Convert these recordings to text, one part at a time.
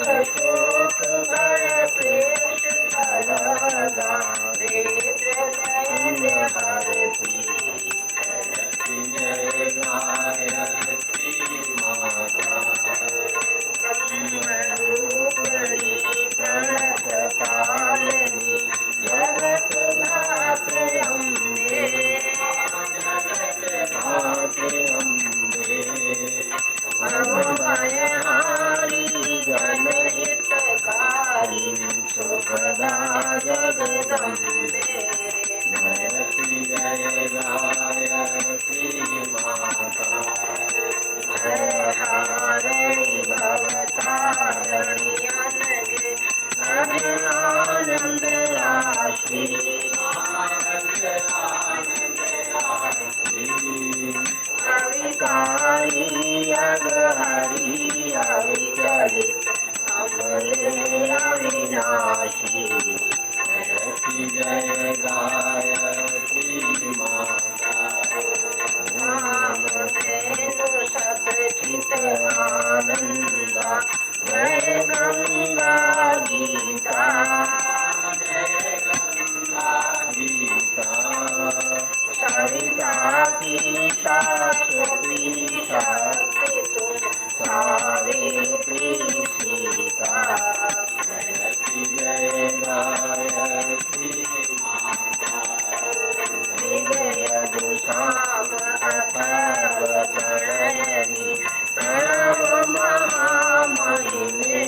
शोक भय क्लेश गावे धन्य भारती जय गायत्री माता रूपणी प्रणत पालनी जगत माते अम्बे भयहारी जनहितकारी सुखदा जगदम्बे जयति जय गायत्री माता भयहारिणी भवतारिणी आनंद राशि अविकारी अगहरी अविचलित अमले अविनाशी जयति जय गायत्री माता नाम धेनु सतचित आनंदा जय गंगा गीता सविता की शाश्वती शक्ति तुम सावित्री सीता जयति जय गायत्री माता विजय दुषाम अथर्व प्रणयनी प्रणव महामहिमे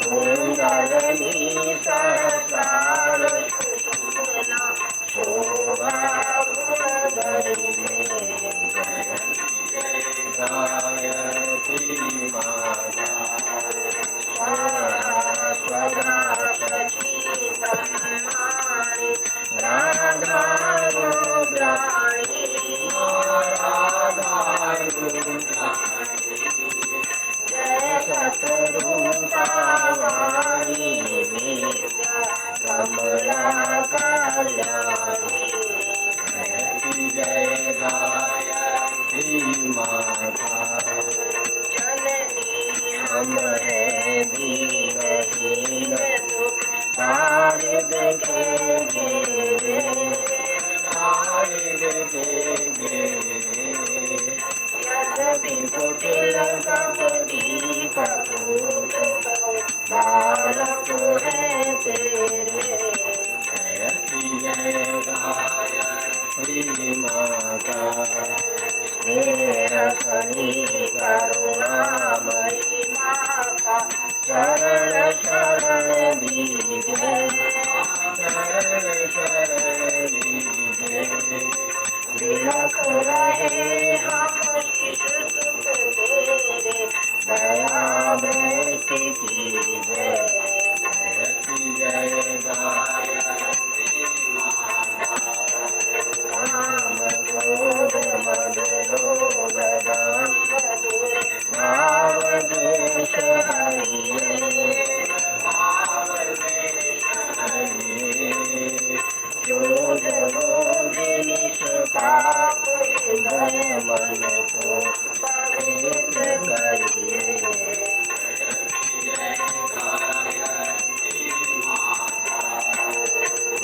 कुंडलनी सहस्रार सुषुम्ना शोभा गुणगरिमे गायत्री माता स्वदा शची ब्रह्माणि राधा रुद्राणि जय शतरूपावाणी विद्या कमला कल्याणी जयति जय गायत्री माता जननी हम है दीनहीन तारिद के घेरे यद्यपि कुटिल कपटी कपूत बालक है तेरे जयति जय गायत्री माता स्नेह सनी करुणामयी माता शरण शरण दीजे शरण शरण दीजे विलख रहे हम शिशु सुख तेरे दया दृष्टि कीजे जयति जय गायत्री माता काम क्रोध मद लोभ दंभ भाव द्वेष हरिये जो जगोदिनी पाप हृदय मन को पवित्र करिए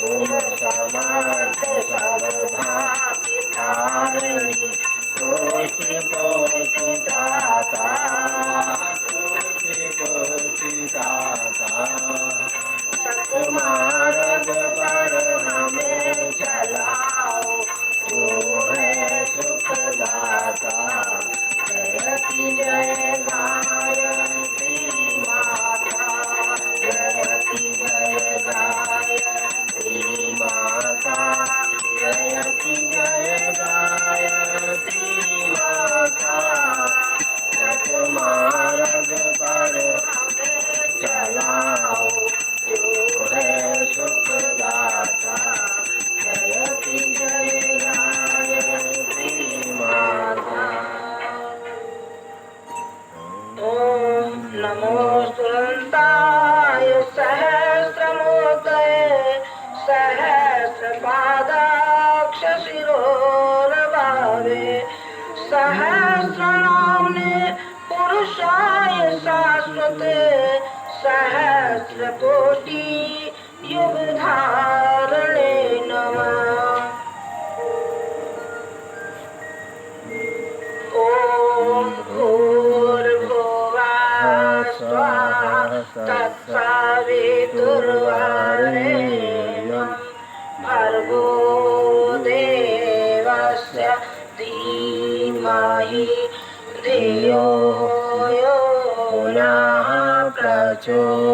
तुम समर्थ सर्वभाग्यधारिणी कोटि कोटि दाता मार्ग पर हमें चलाओ तू है सुखदाता जयति जय गायत्री माता जयति जय गायत्री माता जयति जय गायत्री माता सत मार्ग पर चलाओ है सुखदाता जयति जय गायत्री माता ओम नमो सुरंताय सहस्रमूर्तये सहस्रपादाक्ष शिरोरभावे सहस्र सहस्रनाम्ने पुरुषाय शाश्वते सहस्रकोटि युगधारणे नमः। ॐ भूर्भुवः स्वः तत्सवितुर्वरेण्यं भर्गो देवस्य धीमहि धियो यो नः प्रचोदयात्।